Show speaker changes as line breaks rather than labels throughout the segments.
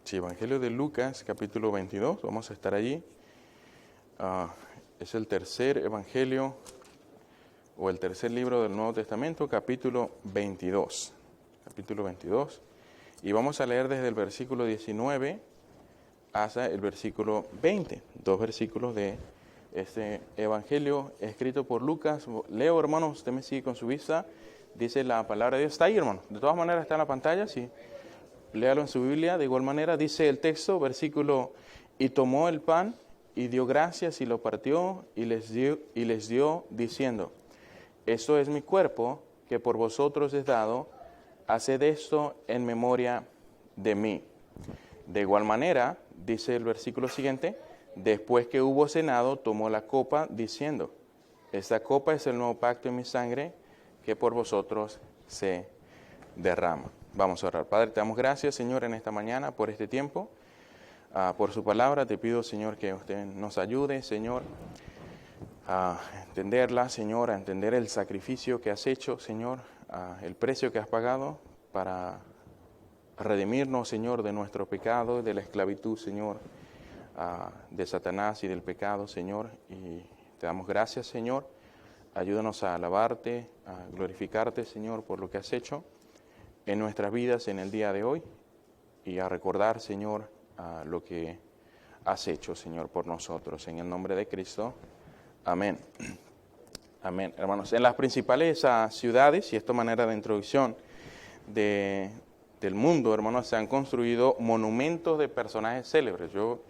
Sí, Evangelio de Lucas, capítulo 22, vamos a estar allí. Es el tercer evangelio o el tercer libro del Nuevo Testamento, capítulo 22. Capítulo 22. Y vamos a leer desde el versículo 19 hasta el versículo 20. Dos versículos de este evangelio escrito por Lucas. Leo, hermanos, usted me sigue con su vista. Dice la palabra de Dios. Está ahí, hermano. De todas maneras está en la pantalla, sí. Léalo en su Biblia. De igual manera dice el texto, versículo, y tomó el pan y dio gracias y lo partió y les dio diciendo, esto es mi cuerpo que por vosotros es dado, haced esto en memoria de mí. De igual manera, dice el versículo siguiente, después que hubo cenado, tomó la copa diciendo, esta copa es el nuevo pacto en mi sangre que por vosotros se derrama. Vamos a orar. Padre, te damos gracias, Señor, en esta mañana por este tiempo, por su palabra. Te pido, Señor, que usted nos ayude, Señor, a entenderla, Señor, a entender el sacrificio que has hecho, Señor, el precio que has pagado para redimirnos, Señor, de nuestro pecado, de la esclavitud, Señor, de Satanás y del pecado, Señor. Y te damos gracias, Señor. Ayúdanos a alabarte, a glorificarte, Señor, por lo que has hecho en nuestras vidas en el día de hoy y a recordar, Señor, lo que has hecho, Señor, por nosotros. En el nombre de Cristo. Amén. Amén. Hermanos, en las principales ciudades, y esto manera de introducción del mundo, hermanos, se han construido monumentos de personajes célebres. Yo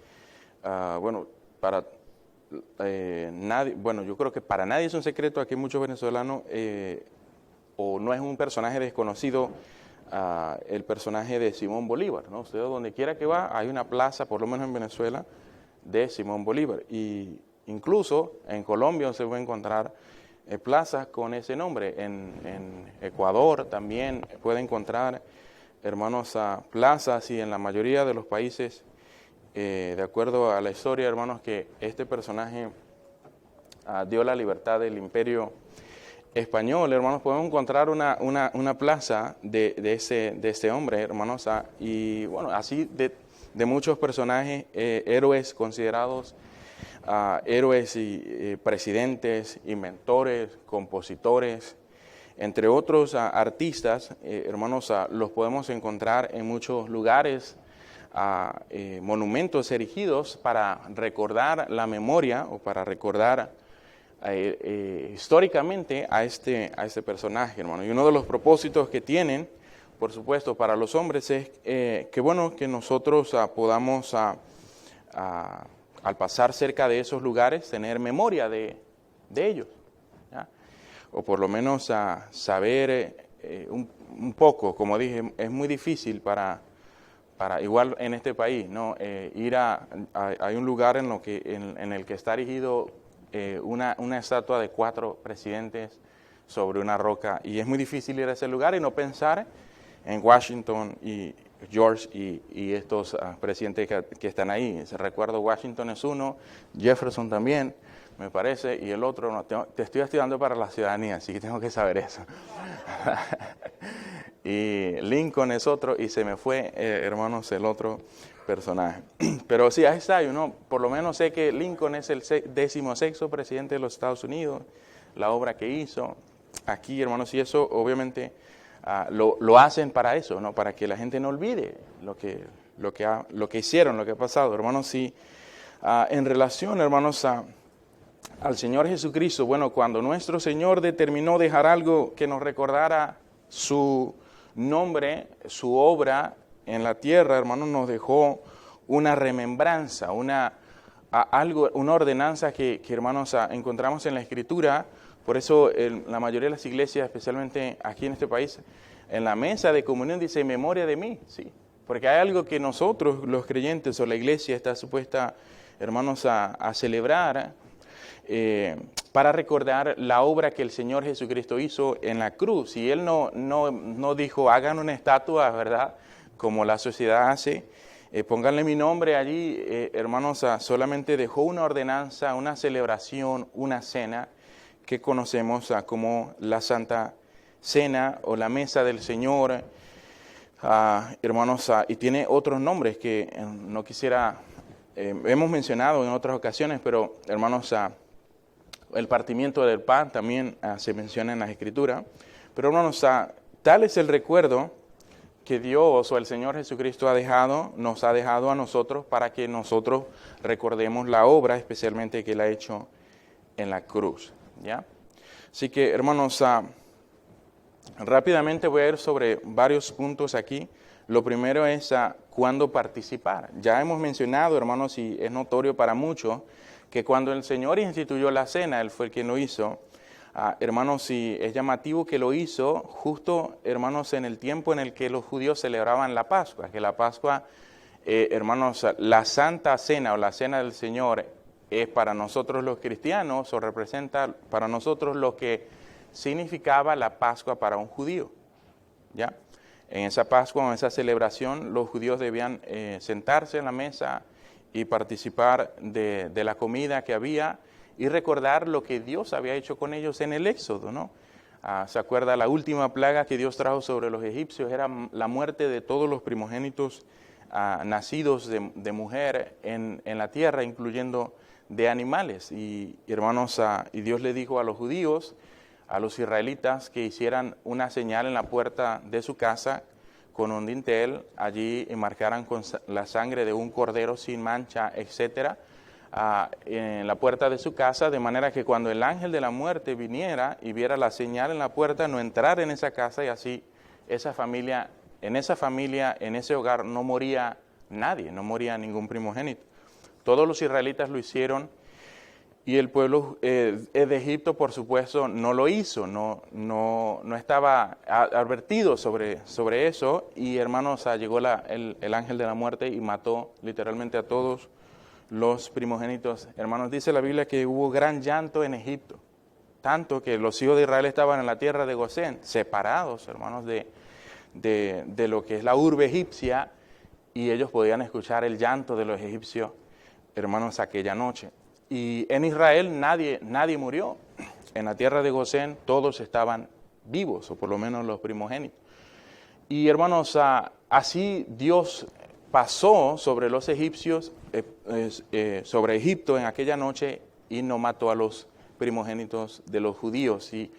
creo que para nadie es un secreto, aquí muchos venezolanos, o no es un personaje desconocido, el personaje de Simón Bolívar, ¿no? Usted donde quiera que va, hay una plaza, por lo menos en Venezuela, de Simón Bolívar. Y incluso en Colombia se puede encontrar plazas con ese nombre. En Ecuador también puede encontrar, hermanos, plazas, y en la mayoría de los países, de acuerdo a la historia, hermanos, que este personaje dio la libertad del imperio español, hermanos, podemos encontrar una plaza de ese hombre, hermanos, y bueno, así de muchos personajes, héroes considerados héroes y presidentes, inventores, compositores, entre otros artistas, hermanos, los podemos encontrar en muchos lugares, monumentos erigidos para recordar la memoria o para recordar históricamente a este personaje, hermano. Y uno de los propósitos que tienen, por supuesto, para los hombres es que nosotros podamos, al pasar cerca de esos lugares, tener memoria de ellos, ¿ya? O por lo menos saber un poco. Como dije, es muy difícil para igual en este país, ¿no? Hay un lugar en el que está erigido una estatua de 4 presidentes sobre una roca, y es muy difícil ir a ese lugar y no pensar en Washington y George y estos presidentes que están ahí. Recuerdo, Washington es uno, Jefferson también, me parece, y el otro, no, te estoy estudiando para la ciudadanía, así que tengo que saber eso. Y Lincoln es otro, y se me fue, hermanos, el otro personaje. Pero sí, ahí está, yo por lo menos sé que Lincoln es el 16º presidente de los Estados Unidos, la obra que hizo aquí, hermanos, y eso obviamente lo hacen para eso, ¿no? Para que la gente no olvide lo que hicieron, lo que ha pasado, hermanos. Sí, en relación, hermanos, al Señor Jesucristo, bueno, cuando nuestro Señor determinó dejar algo que nos recordara su nombre, su obra en la tierra, hermanos, nos dejó una remembranza, una ordenanza que hermanos, encontramos en la Escritura. Por eso la mayoría de las iglesias, especialmente aquí en este país, en la mesa de comunión dice memoria de mí, sí, porque hay algo que nosotros, los creyentes o la iglesia, está supuesta, hermanos, a celebrar, para recordar la obra que el Señor Jesucristo hizo en la cruz. Y Él no dijo, hagan una estatua, ¿verdad?, como la sociedad hace, pónganle mi nombre allí, hermanos, solamente dejó una ordenanza, una celebración, una cena que conocemos como la Santa cena o la mesa del Señor, hermanos, y tiene otros nombres que no quisiera, hemos mencionado en otras ocasiones, pero hermanos, el partimiento del pan también se menciona en las Escrituras. Pero hermanos, tal es el recuerdo que Dios o el Señor Jesucristo nos ha dejado a nosotros para que nosotros recordemos la obra, especialmente que Él ha hecho en la cruz, ¿ya? Así que, hermanos, rápidamente voy a ir sobre varios puntos aquí. Lo primero es cuándo participar. Ya hemos mencionado, hermanos, y es notorio para muchos, que cuando el Señor instituyó la cena, Él fue el quien lo hizo. Hermanos, y es llamativo que lo hizo justo, hermanos, en el tiempo en el que los judíos celebraban la Pascua, que la Pascua, hermanos, la Santa Cena o la Cena del Señor es para nosotros los cristianos o representa para nosotros lo que significaba la Pascua para un judío, ¿ya? En esa Pascua, en esa celebración, los judíos debían sentarse en la mesa y participar de la comida que había y recordar lo que Dios había hecho con ellos en el Éxodo, ¿no? ¿Se acuerda? La última plaga que Dios trajo sobre los egipcios era la muerte de todos los primogénitos nacidos de mujer en la tierra, incluyendo de animales. Y hermanos, y Dios le dijo a los judíos, a los israelitas, que hicieran una señal en la puerta de su casa con un dintel, allí marcaran con la sangre de un cordero sin mancha, etcétera, en la puerta de su casa, de manera que cuando el ángel de la muerte viniera y viera la señal en la puerta, no entrara en esa casa, y así en esa familia, en ese hogar no moría nadie, no moría ningún primogénito. Todos los israelitas lo hicieron y el pueblo de Egipto, por supuesto, no lo hizo, no estaba advertido sobre eso, y hermanos, llegó el ángel de la muerte y mató literalmente a todos los primogénitos. Hermanos, dice la Biblia que hubo gran llanto en Egipto, tanto que los hijos de Israel estaban en la tierra de Gosén, separados, hermanos, de lo que es la urbe egipcia, y ellos podían escuchar el llanto de los egipcios, hermanos, aquella noche. Y en Israel nadie murió. En la tierra de Gosén todos estaban vivos, o por lo menos los primogénitos. Y hermanos, así Dios pasó sobre los egipcios, sobre Egipto en aquella noche, y no mató a los primogénitos de los judíos. Y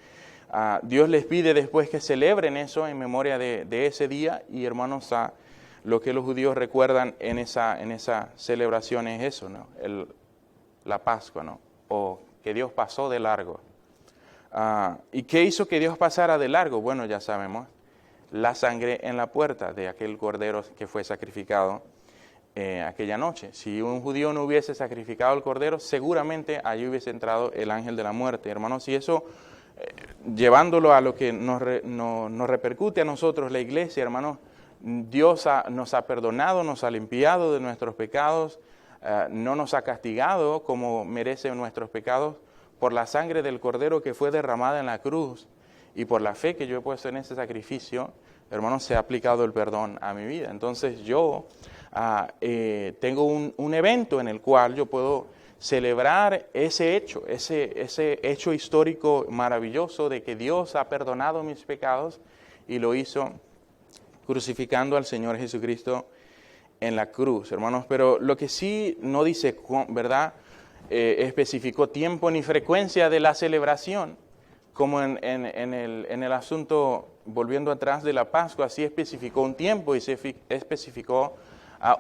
Dios les pide después que celebren eso en memoria de ese día. Y hermanos, lo que los judíos recuerdan en esa celebración es eso, ¿no? La Pascua, ¿no? O que Dios pasó de largo. ¿Y qué hizo que Dios pasara de largo? Bueno, ya sabemos, la sangre en la puerta de aquel cordero que fue sacrificado aquella noche. Si un judío no hubiese sacrificado el cordero, seguramente allí hubiese entrado el ángel de la muerte. Hermanos, y eso, llevándolo a lo que nos repercute a nosotros, la iglesia, hermanos, Dios nos ha perdonado, nos ha limpiado de nuestros pecados, no nos ha castigado como merecen nuestros pecados por la sangre del cordero que fue derramada en la cruz, y por la fe que yo he puesto en ese sacrificio, hermanos, se ha aplicado el perdón a mi vida. Entonces yo tengo un evento en el cual yo puedo celebrar ese hecho histórico maravilloso de que Dios ha perdonado mis pecados, y lo hizo crucificando al Señor Jesucristo en la cruz, hermanos. Pero lo que sí no dice, ¿verdad?, especificó tiempo ni frecuencia de la celebración, como en el asunto, volviendo atrás, de la Pascua. Sí especificó un tiempo y se especificó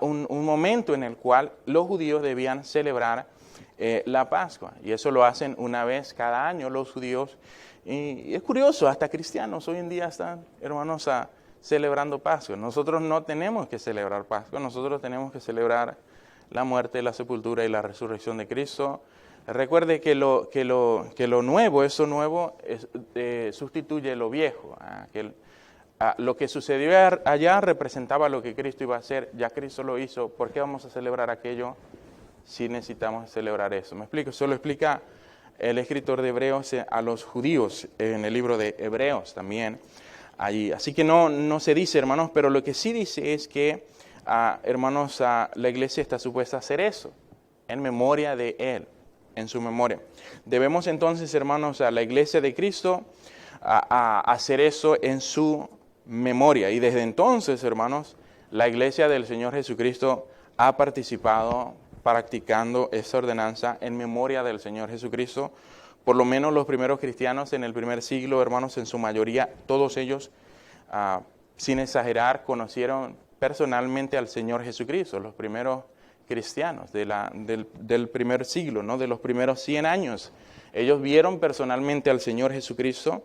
un momento en el cual los judíos debían celebrar la Pascua, y eso lo hacen una vez cada año los judíos. Y es curioso, hasta cristianos hoy en día están, hermanos, celebrando Pascua. Nosotros no tenemos que celebrar Pascua, nosotros tenemos que celebrar la muerte, la sepultura y la resurrección de Cristo. Recuerde que lo nuevo, eso nuevo, sustituye lo viejo. Lo que sucedió allá representaba lo que Cristo iba a hacer, ya Cristo lo hizo. ¿Por qué vamos a celebrar aquello si necesitamos celebrar eso? ¿Me explico? Eso lo explica el escritor de Hebreos a los judíos en el libro de Hebreos también. Allí. Así que no se dice, hermanos, pero lo que sí dice es que, hermanos, la iglesia está supuesta a hacer eso, en memoria de Él, en su memoria. Debemos entonces, hermanos, a la iglesia de Cristo, a hacer eso en su memoria. Y desde entonces, hermanos, la iglesia del Señor Jesucristo ha participado practicando esta ordenanza en memoria del Señor Jesucristo. Por lo menos los primeros cristianos en el primer siglo, hermanos, en su mayoría, todos ellos, sin exagerar, conocieron personalmente al Señor Jesucristo, los primeros cristianos del primer siglo, ¿no? De los primeros 100 años. Ellos vieron personalmente al Señor Jesucristo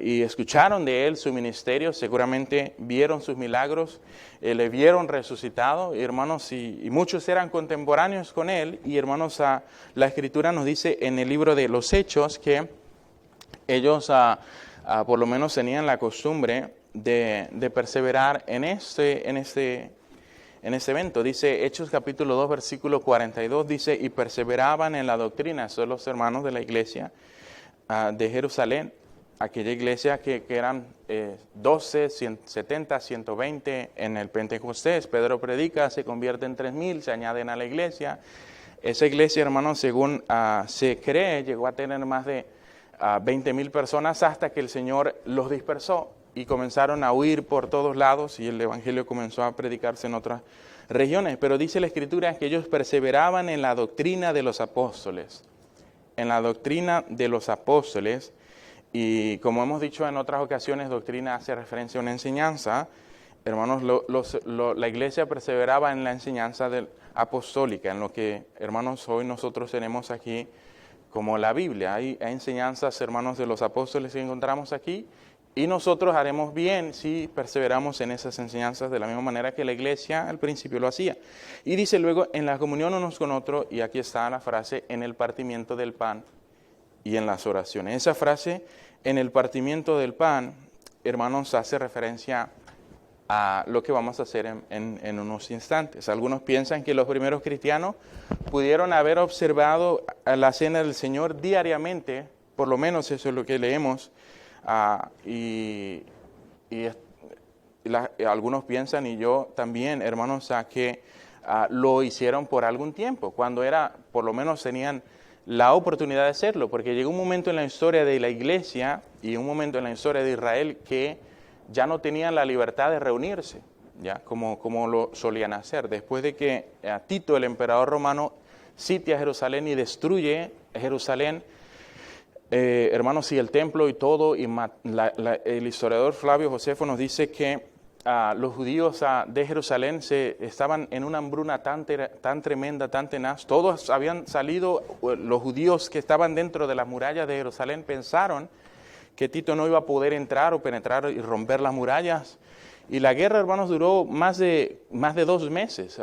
y escucharon de Él su ministerio, seguramente vieron sus milagros, le vieron resucitado, y hermanos, y muchos eran contemporáneos con Él, y hermanos, la Escritura nos dice en el libro de los Hechos que ellos por lo menos tenían la costumbre de perseverar en este evento. Dice Hechos capítulo 2, versículo 42, dice, y perseveraban en la doctrina, son los hermanos de la iglesia de Jerusalén, aquella iglesia que eran 12, 170, 120 en el Pentecostés. Pedro predica, se convierte en 3,000, se añaden a la iglesia. Esa iglesia, hermanos, según se cree, llegó a tener más de 20,000 personas hasta que el Señor los dispersó y comenzaron a huir por todos lados y el evangelio comenzó a predicarse en otras regiones. Pero dice la Escritura que ellos perseveraban en la doctrina de los apóstoles. En la doctrina de los apóstoles. Y como hemos dicho en otras ocasiones, doctrina hace referencia a una enseñanza. Hermanos, la iglesia perseveraba en la enseñanza apostólica, en lo que, hermanos, hoy nosotros tenemos aquí como la Biblia. Hay enseñanzas, hermanos, de los apóstoles que encontramos aquí, y nosotros haremos bien si perseveramos en esas enseñanzas de la misma manera que la iglesia al principio lo hacía. Y dice luego, en la comunión unos con otros, y aquí está la frase, en el partimiento del pan y en las oraciones. Esa frase, en el partimiento del pan, hermanos, hace referencia a lo que vamos a hacer en unos instantes. Algunos piensan que los primeros cristianos pudieron haber observado la cena del Señor diariamente, por lo menos eso es lo que leemos, algunos piensan, y yo también, hermanos, que lo hicieron por algún tiempo, cuando por lo menos tenían la oportunidad de hacerlo, porque llegó un momento en la historia de la iglesia y un momento en la historia de Israel que ya no tenían la libertad de reunirse, ya como lo solían hacer. Después de que Tito, el emperador romano, sitia Jerusalén y destruye Jerusalén, hermanos, y el templo y todo, y el historiador Flavio Josefo nos dice que los judíos de Jerusalén estaban en una hambruna tan tremenda, tan tenaz. Todos habían salido, los judíos que estaban dentro de las murallas de Jerusalén pensaron que Tito no iba a poder entrar o penetrar y romper las murallas. Y la guerra, hermanos, duró más de 2 meses.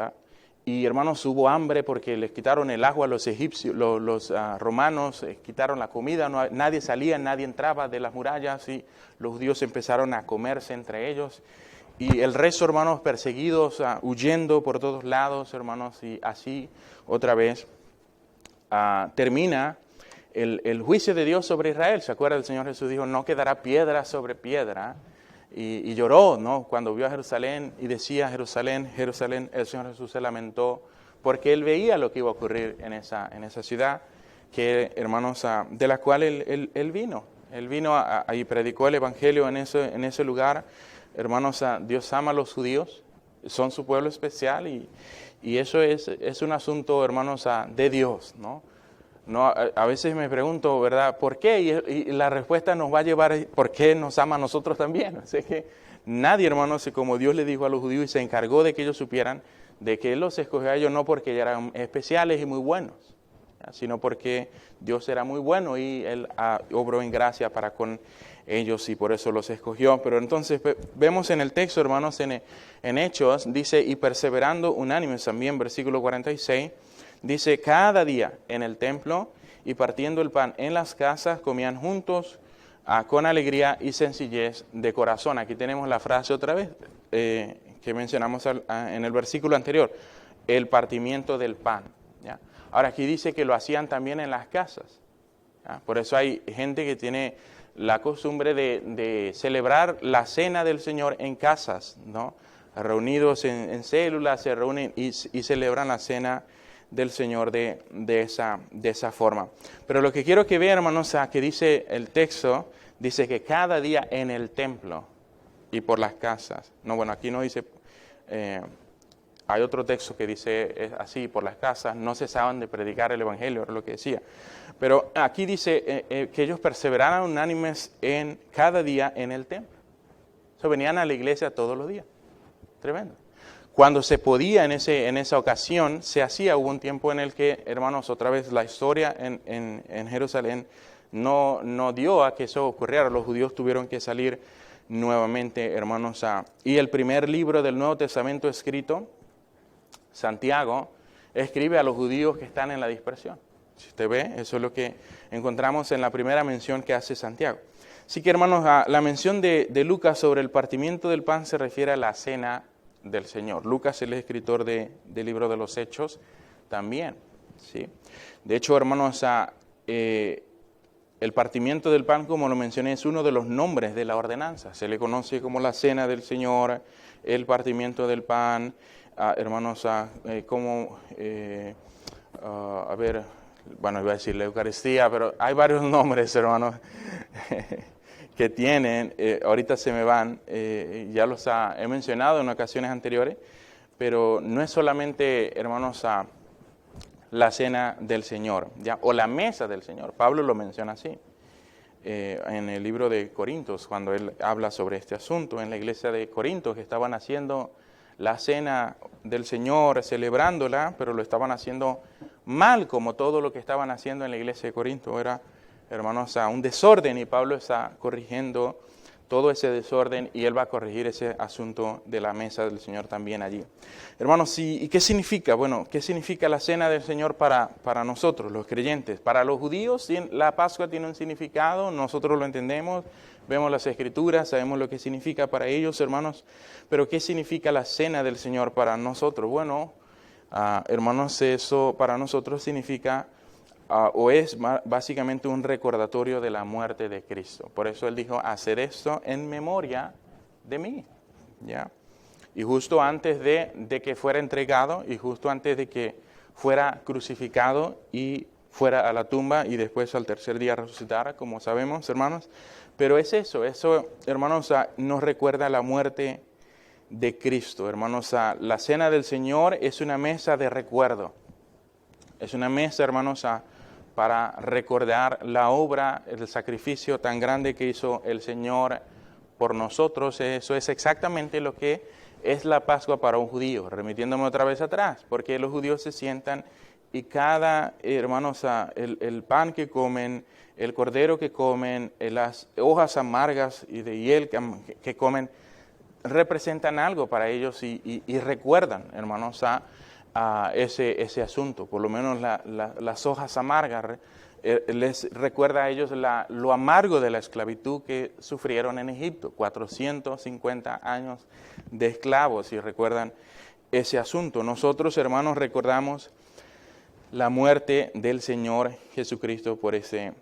Y, hermanos, hubo hambre porque les quitaron el agua a los egipcios, los romanos, quitaron la comida, nadie salía, nadie entraba de las murallas, y los judíos empezaron a comerse entre ellos. Y el resto, hermanos, perseguidos, huyendo por todos lados, hermanos, y así otra vez termina el juicio de Dios sobre Israel. ¿Se acuerda? El Señor Jesús dijo, no quedará piedra sobre piedra. Y lloró, ¿no? Cuando vio a Jerusalén y decía, Jerusalén, Jerusalén, el Señor Jesús se lamentó porque Él veía lo que iba a ocurrir en esa ciudad, que, hermanos, de la cual Él vino. Él vino y predicó el Evangelio en ese lugar. Hermanos, Dios ama a los judíos, son su pueblo especial, y eso es un asunto, hermanos, de Dios, ¿no? A veces me pregunto, ¿verdad? ¿Por qué? Y la respuesta nos va a llevar, ¿por qué nos ama a nosotros también? Así que nadie, hermanos, como Dios le dijo a los judíos y se encargó de que ellos supieran, de que Él los escogió a ellos no porque eran especiales y muy buenos, sino porque Dios era muy bueno y Él obró en gracia para con ellos y por eso los escogió. Pero entonces vemos en el texto, hermanos, en Hechos, dice, y perseverando unánimes también, versículo 46, dice, cada día en el templo y partiendo el pan en las casas, comían juntos con alegría y sencillez de corazón. Aquí tenemos la frase otra vez que mencionamos en el versículo anterior, el partimiento del pan, ¿ya? Ahora aquí dice que lo hacían también en las casas, ¿ya? Por eso hay gente que tiene la costumbre de celebrar la cena del Señor en casas, ¿no? Reunidos en células, se reúnen y celebran la cena del Señor de esa forma. Pero lo que quiero que vean, hermanos, que dice el texto, dice que cada día en el templo y por las casas. No, bueno, aquí no dice, hay otro texto que dice así, por las casas, no cesaban de predicar el evangelio, era lo que decía. Pero aquí dice que ellos perseveraran unánimes en cada día en el templo. O sea, venían a la iglesia todos los días. Tremendo. Cuando se podía en esa ocasión, se hacía. Hubo un tiempo en el que, hermanos, otra vez la historia en Jerusalén no dio a que eso ocurriera. Los judíos tuvieron que salir nuevamente, hermanos. Y el primer libro del Nuevo Testamento escrito, Santiago, escribe a los judíos que están en la dispersión. Si usted ve, eso es lo que encontramos en la primera mención que hace Santiago. Así que, hermanos, la mención de Lucas sobre el partimiento del pan se refiere a la cena del Señor. Lucas es el escritor del libro de los Hechos también, ¿sí? De hecho, hermanos, el partimiento del pan, como lo mencioné, es uno de los nombres de la ordenanza. Se le conoce como la cena del Señor, el partimiento del pan, hermanos, bueno, iba a decir la Eucaristía, pero hay varios nombres, hermanos, que tienen, ahorita se me van, ya los he mencionado en ocasiones anteriores, pero no es solamente, hermanos, la cena del Señor, ¿ya? O la mesa del Señor. Pablo lo menciona así, en el libro de Corintios, cuando él habla sobre este asunto, en la iglesia de Corintios, que estaban haciendo la cena del Señor, celebrándola, pero lo estaban haciendo mal, como todo lo que estaban haciendo en la iglesia de Corinto. Era, hermanos, un desorden, y Pablo está corrigiendo todo ese desorden, y él va a corregir ese asunto de la mesa del Señor también allí. Hermanos, ¿y qué significa? Bueno, ¿qué significa la cena del Señor para nosotros, los creyentes? Para los judíos, la Pascua tiene un significado, nosotros lo entendemos, vemos las Escrituras, sabemos lo que significa para ellos, hermanos, pero ¿qué significa la cena del Señor para nosotros? Bueno, hermanos, eso para nosotros significa o es básicamente un recordatorio de la muerte de Cristo. Por eso él dijo, hacer esto en memoria de mí, ¿ya? Y justo antes de que fuera entregado, y justo antes de que fuera crucificado y fuera a la tumba, y después al tercer día resucitara, como sabemos, hermanos. Pero es eso, hermanos, nos recuerda la muerte de Cristo. Hermanos, la cena del Señor es una mesa de recuerdo. Es una mesa, hermanos, para recordar la obra, el sacrificio tan grande que hizo el Señor por nosotros. Eso es exactamente lo que es la Pascua para un judío, remitiéndome otra vez atrás, porque los judíos se sientan y cada, hermanos, el pan que comen, el cordero que comen, las hojas amargas y de hiel que comen, representan algo para ellos y recuerdan, hermanos, a ese asunto. Por lo menos las hojas amargas les recuerda a ellos lo amargo de la esclavitud que sufrieron en Egipto, 450 años de esclavos, y recuerdan ese asunto. Nosotros, hermanos, recordamos la muerte del Señor Jesucristo por ese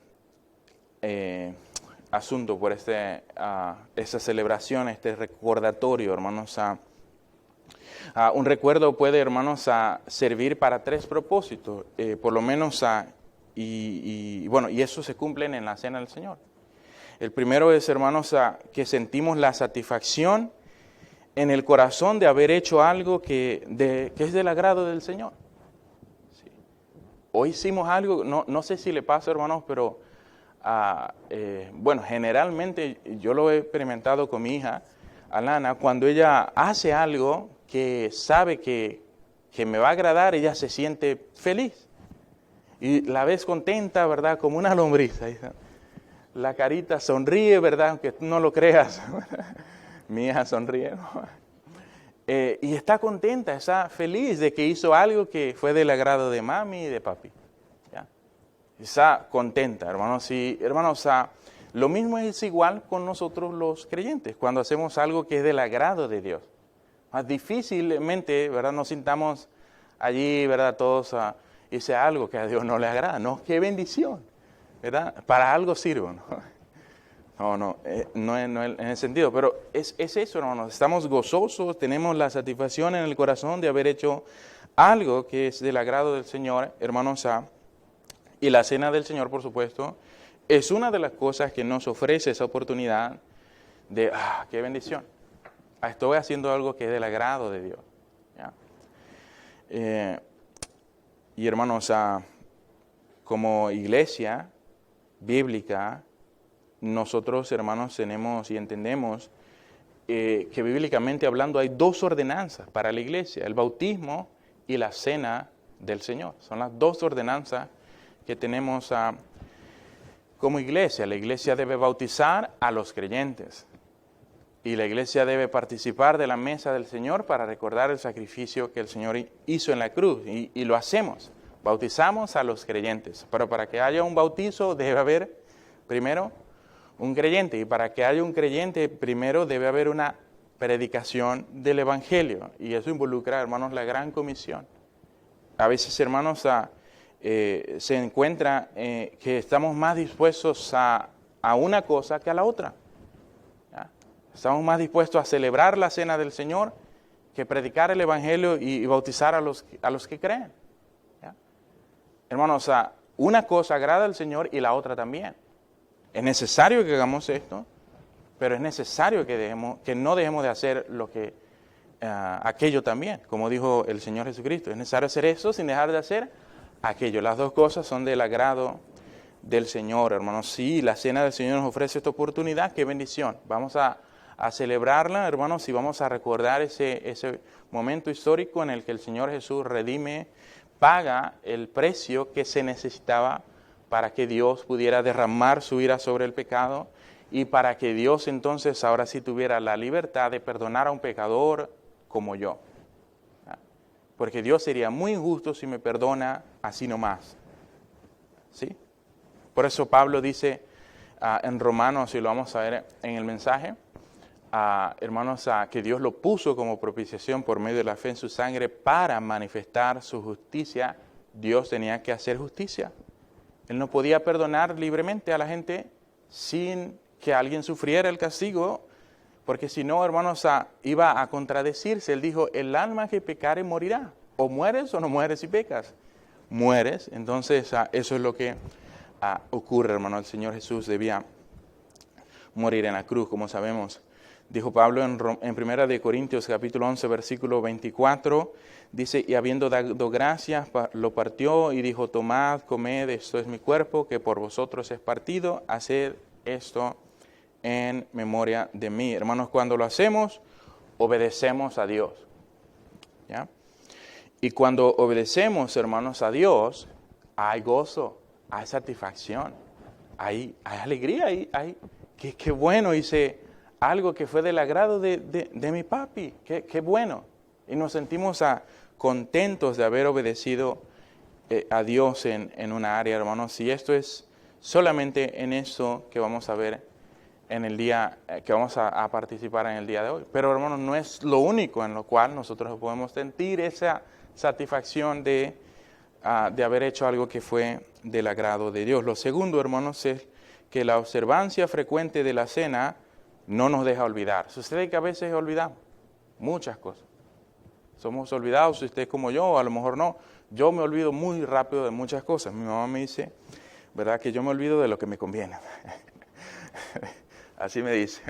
asunto, por esa celebración, este recordatorio, hermanos. Un recuerdo puede, hermanos, servir para tres propósitos, por lo menos, y eso se cumple en la cena del Señor. El primero es, hermanos, que sentimos la satisfacción en el corazón de haber hecho algo que es del agrado del Señor. Sí. Hoy hicimos algo, no sé si le pasa, hermanos, pero generalmente yo lo he experimentado con mi hija, Alana, cuando ella hace algo que sabe que me va a agradar, ella se siente feliz. Y la ves contenta, ¿verdad? Como una lombriz. La carita sonríe, ¿verdad? Aunque tú no lo creas. Mi hija sonríe, ¿no? Y está contenta, está feliz de que hizo algo que fue del agrado de mami y de papi. ¿Ya? Está contenta, hermanos. Y hermanos, lo mismo es igual con nosotros los creyentes, cuando hacemos algo que es del agrado de Dios. Más difícilmente, ¿verdad?, nos sintamos allí, ¿verdad?, todos hice algo que a Dios no le agrada. No, qué bendición, ¿verdad? Para algo sirvo, ¿no? No en ese sentido, pero es eso, hermanos. Estamos gozosos, tenemos la satisfacción en el corazón de haber hecho algo que es del agrado del Señor, hermanos. Y la cena del Señor, por supuesto, es una de las cosas que nos ofrece esa oportunidad de, qué bendición. Estoy haciendo algo que es del agrado de Dios. ¿Ya? Y hermanos, como iglesia bíblica, nosotros, hermanos, tenemos y entendemos que bíblicamente hablando hay dos ordenanzas para la iglesia, el bautismo y la cena del Señor. Son las dos ordenanzas que tenemos como iglesia. La iglesia debe bautizar a los creyentes y la iglesia debe participar de la mesa del Señor para recordar el sacrificio que el Señor hizo en la cruz, y lo hacemos. Bautizamos a los creyentes, pero para que haya un bautizo debe haber primero un creyente, y para que haya un creyente primero debe haber una predicación del Evangelio, y eso involucra, hermanos, la gran comisión. A veces, hermanos, se encuentra que estamos más dispuestos a una cosa que a la otra. ¿Ya? Estamos más dispuestos a celebrar la cena del Señor que predicar el Evangelio y bautizar a los que creen. ¿Ya? Hermanos, una cosa agrada al Señor y la otra también. Es necesario que hagamos esto, pero es necesario que no dejemos de hacer aquello también, como dijo el Señor Jesucristo. Es necesario hacer eso sin dejar de hacer aquello. Las dos cosas son del agrado del Señor, hermanos. Sí, la cena del Señor nos ofrece esta oportunidad, qué bendición. Vamos a celebrarla, hermanos, y vamos a recordar ese momento histórico en el que el Señor Jesús redime, paga el precio que se necesitaba para que Dios pudiera derramar su ira sobre el pecado, y para que Dios entonces ahora sí tuviera la libertad de perdonar a un pecador como yo. Porque Dios sería muy injusto si me perdona así nomás. ¿Sí? Por eso Pablo dice en Romanos, y lo vamos a ver en el mensaje, hermanos, que Dios lo puso como propiciación por medio de la fe en su sangre para manifestar su justicia. Dios tenía que hacer justicia. Él no podía perdonar libremente a la gente sin que alguien sufriera el castigo, porque si no, hermanos, iba a contradecirse. Él dijo, el alma que pecare morirá. O mueres o no mueres si pecas. Mueres. Entonces, eso es lo que ocurre, hermano. El Señor Jesús debía morir en la cruz, como sabemos. Dijo Pablo en 1 de Corintios capítulo 11, versículo 24, dice, y habiendo dado gracias, lo partió y dijo, tomad, comed, esto es mi cuerpo, que por vosotros es partido, haced esto en memoria de mí. Hermanos, cuando lo hacemos, obedecemos a Dios. ¿Ya? Y cuando obedecemos, hermanos, a Dios, hay gozo, hay satisfacción, hay alegría, qué bueno, hice algo que fue del agrado de mi papi, qué bueno. Y nos sentimos contentos de haber obedecido a Dios en una área, hermanos. Y esto es solamente en eso que vamos a ver en el día, que vamos a participar en el día de hoy. Pero, hermanos, no es lo único en lo cual nosotros podemos sentir esa satisfacción de haber hecho algo que fue del agrado de Dios. Lo segundo, hermanos, es que la observancia frecuente de la cena no nos deja olvidar. Sucede que a veces olvidamos muchas cosas. Somos olvidados, si usted es como yo, o a lo mejor no. Yo me olvido muy rápido de muchas cosas. Mi mamá me dice, ¿verdad?, que yo me olvido de lo que me conviene. Así me dice.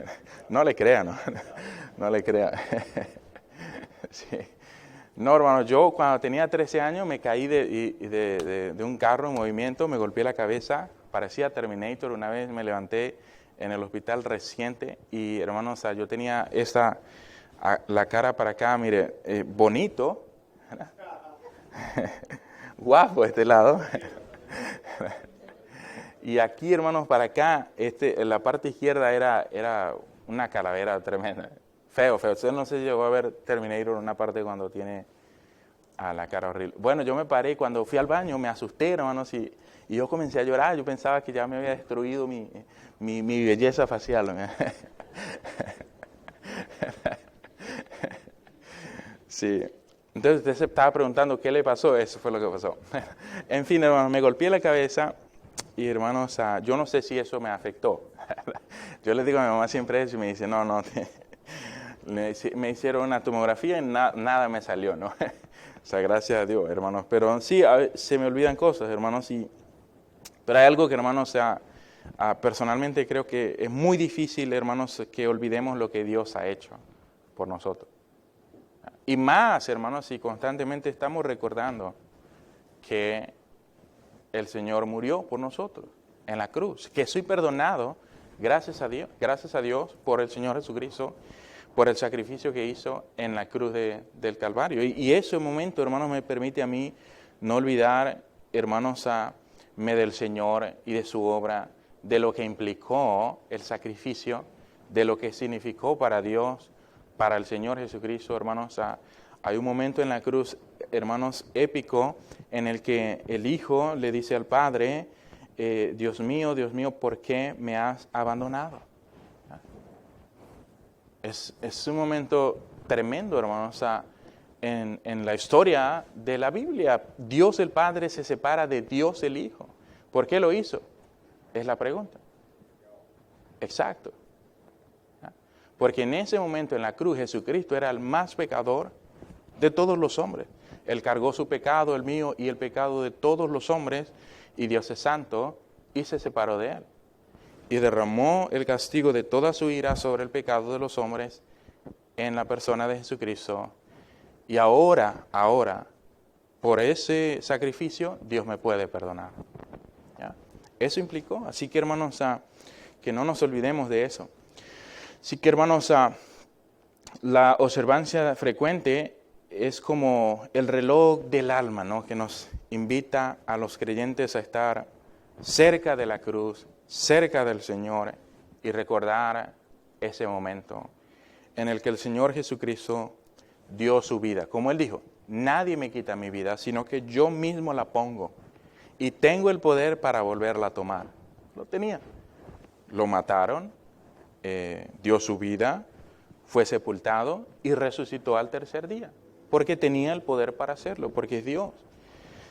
No le crea, ¿no? No le crea. Sí. No, hermano, yo cuando tenía 13 años me caí de un carro en movimiento, me golpeé la cabeza, parecía Terminator. Una vez me levanté en el hospital reciente y, hermanos, yo tenía la cara para acá, mire, bonito, guapo este lado, y aquí, hermanos, para acá, en la parte izquierda era una calavera tremenda, feo. Usted no se llegó a ver Terminator en una parte cuando tiene la cara horrible. Bueno, yo me paré y cuando fui al baño me asusté, hermanos, y yo comencé a llorar. Yo pensaba que ya me había destruido mi belleza facial. Sí. Entonces usted se estaba preguntando qué le pasó. Eso fue lo que pasó. En fin, hermanos, me golpeé la cabeza y, hermanos, yo no sé si eso me afectó. Yo le digo a mi mamá siempre eso y me dice, no. Me hicieron una tomografía y nada me salió, ¿no? O sea, gracias a Dios, hermanos. Pero sí, se me olvidan cosas, hermanos. Pero hay algo que, hermanos, Personalmente creo que es muy difícil, hermanos, que olvidemos lo que Dios ha hecho por nosotros. Y más, hermanos, si constantemente estamos recordando que el Señor murió por nosotros en la cruz, que soy perdonado gracias a Dios por el Señor Jesucristo, por el sacrificio que hizo en la cruz del Calvario. Y ese momento, hermanos, me permite a mí no olvidar, hermanos, del Señor y de su obra, de lo que implicó el sacrificio, de lo que significó para Dios, para el Señor Jesucristo, hermanos. Hay un momento en la cruz, hermanos, épico, en el que el Hijo le dice al Padre, Dios mío, ¿por qué me has abandonado? Es un momento tremendo, hermanos, en la historia de la Biblia. Dios el Padre se separa de Dios el Hijo. ¿Por qué lo hizo? Es la pregunta. Exacto. Porque en ese momento en la cruz Jesucristo era el más pecador de todos los hombres. Él cargó su pecado, el mío y el pecado de todos los hombres, y Dios es santo y se separó de él. Y derramó el castigo de toda su ira sobre el pecado de los hombres en la persona de Jesucristo. Y ahora, por ese sacrificio, Dios me puede perdonar. ¿Ya? Eso implicó. Así que, hermanos, que no nos olvidemos de eso. Así que, hermanos, la observancia frecuente es como el reloj del alma, ¿no? Que nos invita a los creyentes a estar cerca de la cruz, cerca del Señor, y recordar ese momento en el que el Señor Jesucristo dio su vida. Como Él dijo, nadie me quita mi vida, sino que yo mismo la pongo. Y tengo el poder para volverla a tomar. Lo tenía. Lo mataron, dio su vida, fue sepultado y resucitó al tercer día. Porque tenía el poder para hacerlo, porque es Dios.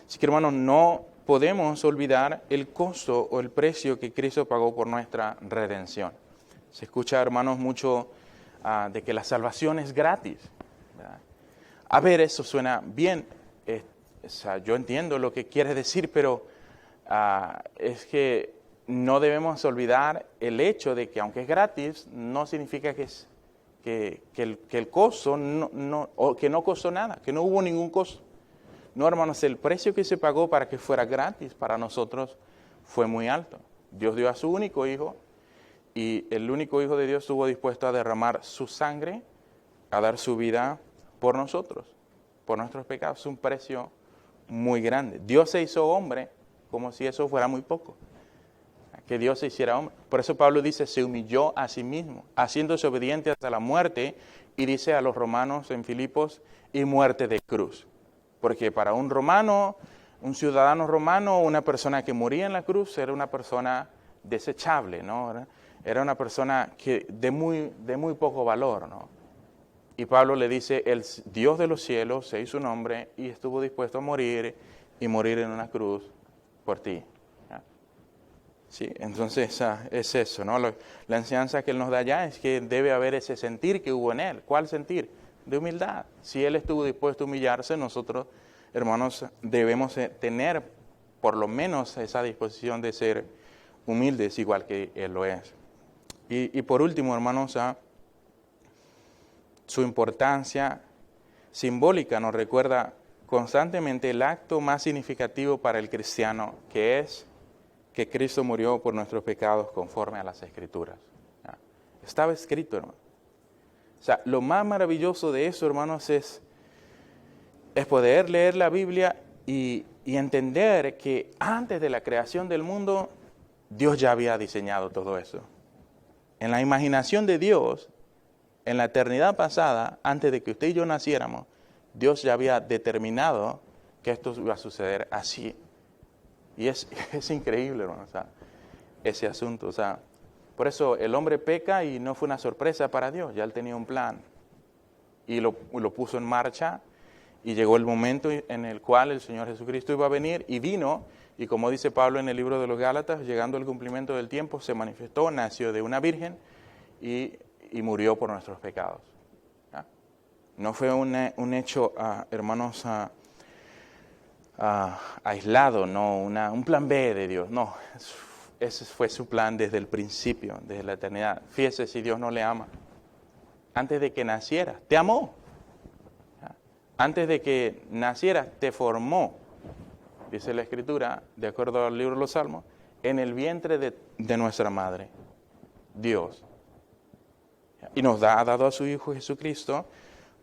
Así que, hermanos, no podemos olvidar el costo o el precio que Cristo pagó por nuestra redención. Se escucha, hermanos, mucho de que la salvación es gratis, ¿verdad? A ver, eso suena bien. Yo entiendo lo que quiere decir, pero es que no debemos olvidar el hecho de que, aunque es gratis, no significa que el costo que no costó nada, que no hubo ningún costo. No, hermanos, el precio que se pagó para que fuera gratis para nosotros fue muy alto. Dios dio a su único hijo, y el único hijo de Dios estuvo dispuesto a derramar su sangre, a dar su vida por nosotros, por nuestros pecados. Es un precio muy grande. Dios se hizo hombre como si eso fuera muy poco. Que Dios se hiciera hombre. Por eso Pablo dice, se humilló a sí mismo, haciéndose obediente hasta la muerte, y dice a los romanos en Filipos, y muerte de cruz. Porque para un romano, un ciudadano romano, una persona que moría en la cruz era una persona desechable, ¿no? Era una persona de muy poco valor, ¿no? Y Pablo le dice, el Dios de los cielos se hizo un hombre y estuvo dispuesto a morir, y morir en una cruz por ti. Sí, entonces es eso, ¿no? La enseñanza que Él nos da ya es que debe haber ese sentir que hubo en Él. ¿Cuál sentir? De humildad. Si Él estuvo dispuesto a humillarse, nosotros, hermanos, debemos tener por lo menos esa disposición de ser humildes, igual que Él lo es. Y por último, hermanos, su importancia simbólica nos recuerda constantemente el acto más significativo para el cristiano, que es que Cristo murió por nuestros pecados conforme a las Escrituras. ¿Ya? Estaba escrito, hermano. O sea, lo más maravilloso de eso, hermanos, es poder leer la Biblia y entender que antes de la creación del mundo, Dios ya había diseñado todo eso. En la imaginación de Dios, en la eternidad pasada, antes de que usted y yo naciéramos, Dios ya había determinado que esto iba a suceder así. Y es increíble, hermano, o sea, ese asunto. O sea, por eso el hombre peca y no fue una sorpresa para Dios. Ya Él tenía un plan y lo puso en marcha, y llegó el momento en el cual el Señor Jesucristo iba a venir, y vino. Y como dice Pablo en el libro de los Gálatas, llegando al cumplimiento del tiempo, se manifestó, nació de una virgen y murió por nuestros pecados. ¿Ya? No fue un hecho, hermanos, aislado, no un plan B de Dios. No, ese fue su plan desde el principio, desde la eternidad. Fíjese si Dios no le ama. Antes de que nacieras, te amó. Antes de que nacieras, te formó. Dice la Escritura, de acuerdo al libro de los Salmos, en el vientre de nuestra madre, Dios. Y nos ha dado a su Hijo Jesucristo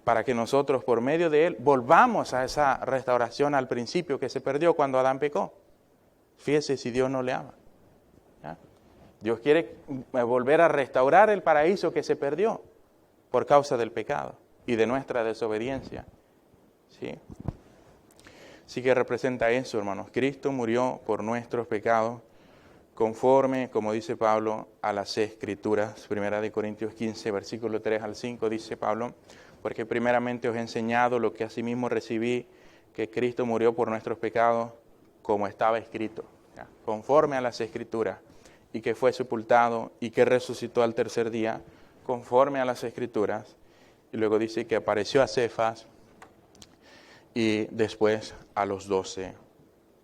para que nosotros, por medio de Él, volvamos a esa restauración al principio que se perdió cuando Adán pecó. Fíjese si Dios no le ama. ¿Ya? Dios quiere volver a restaurar el paraíso que se perdió por causa del pecado y de nuestra desobediencia. ¿Sí? Así que representa eso, hermanos. Cristo murió por nuestros pecados, conforme, como dice Pablo, a las Escrituras. 1 Corintios 15, versículo 3 al 5, dice Pablo, porque primeramente os he enseñado lo que asimismo recibí, que Cristo murió por nuestros pecados, como estaba escrito, ¿ya? Conforme a las Escrituras, y que fue sepultado, y que resucitó al tercer día, conforme a las Escrituras. Y luego dice que apareció a Cefas, y después a los 12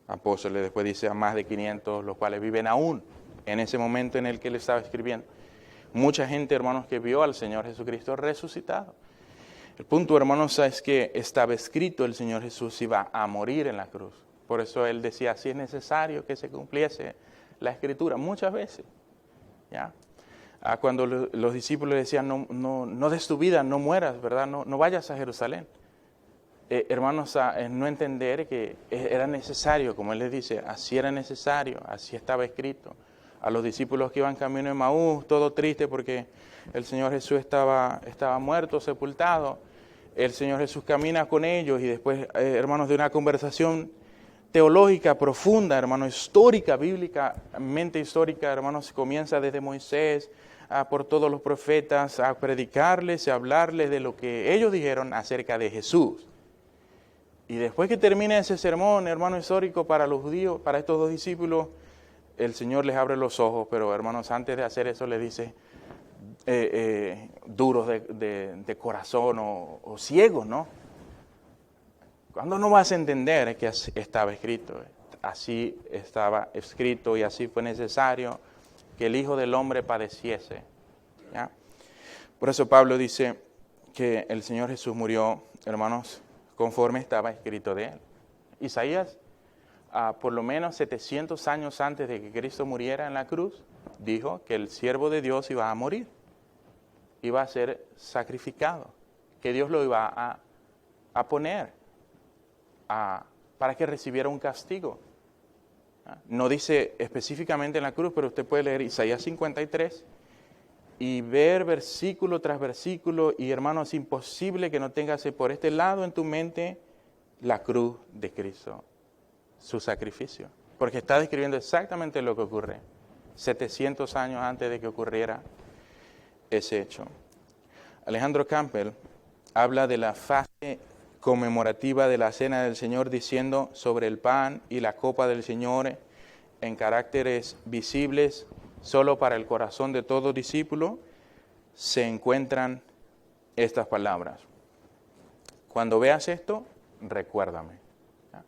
apóstoles, después dice a más de 500, los cuales viven aún en ese momento en el que él estaba escribiendo. Mucha gente, hermanos, que vio al Señor Jesucristo resucitado. El punto, hermanos, es que estaba escrito el Señor Jesús iba a morir en la cruz. Por eso él decía, si es necesario que se cumpliese la Escritura, muchas veces. ¿Ya? Cuando los discípulos le decían, no des tu vida, no mueras, ¿verdad? No vayas a Jerusalén. Hermanos, no entender que era necesario, como él les dice, así era necesario, así estaba escrito. A los discípulos que iban camino de Maús, todo triste porque el Señor Jesús estaba muerto, sepultado. El Señor Jesús camina con ellos y después, hermanos, de una conversación teológica profunda, hermanos, histórica, bíblicamente histórica, hermanos, comienza desde Moisés, por todos los profetas, a predicarles, a hablarles de lo que ellos dijeron acerca de Jesús. Y después que termina ese sermón, hermano, histórico para los judíos, para estos dos discípulos, el Señor les abre los ojos, pero hermanos, antes de hacer eso les dice, duros de corazón o ciegos, ¿no? ¿Cuándo no vas a entender que estaba escrito? Así estaba escrito y así fue necesario que el Hijo del Hombre padeciese. ¿Ya? Por eso Pablo dice que el Señor Jesús murió, hermanos, conforme estaba escrito de Él. Isaías, por lo menos 700 años antes de que Cristo muriera en la cruz, dijo que el siervo de Dios iba a morir, iba a ser sacrificado, que Dios lo iba a poner para que recibiera un castigo. No dice específicamente en la cruz, pero usted puede leer Isaías 53 y ver versículo tras versículo, y hermanos, es imposible que no tengas por este lado en tu mente la cruz de Cristo, su sacrificio, porque está describiendo exactamente lo que ocurre 700 años antes de que ocurriera ese hecho. Alejandro Campbell habla de la fase conmemorativa de la Cena del Señor, diciendo sobre el pan y la copa del Señor en caracteres visibles solo para el corazón de todo discípulo se encuentran estas palabras: cuando veas esto, recuérdame. ¿Ya?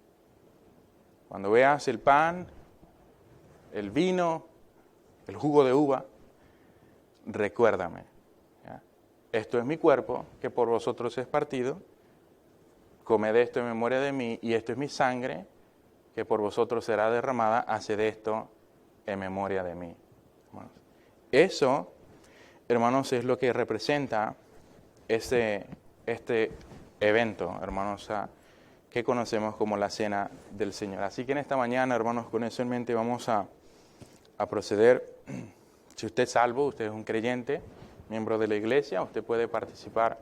Cuando veas el pan, el vino, el jugo de uva, recuérdame. ¿Ya? Esto es mi cuerpo, que por vosotros es partido. Comed esto en memoria de mí, y esto es mi sangre, que por vosotros será derramada. Haced esto en memoria de mí. Hermanos. Eso, hermanos, es lo que representa este evento, hermanos, que conocemos como la Cena del Señor. Así que en esta mañana, hermanos, con eso en mente vamos a proceder. Si usted es salvo, usted es un creyente, miembro de la iglesia, usted puede participar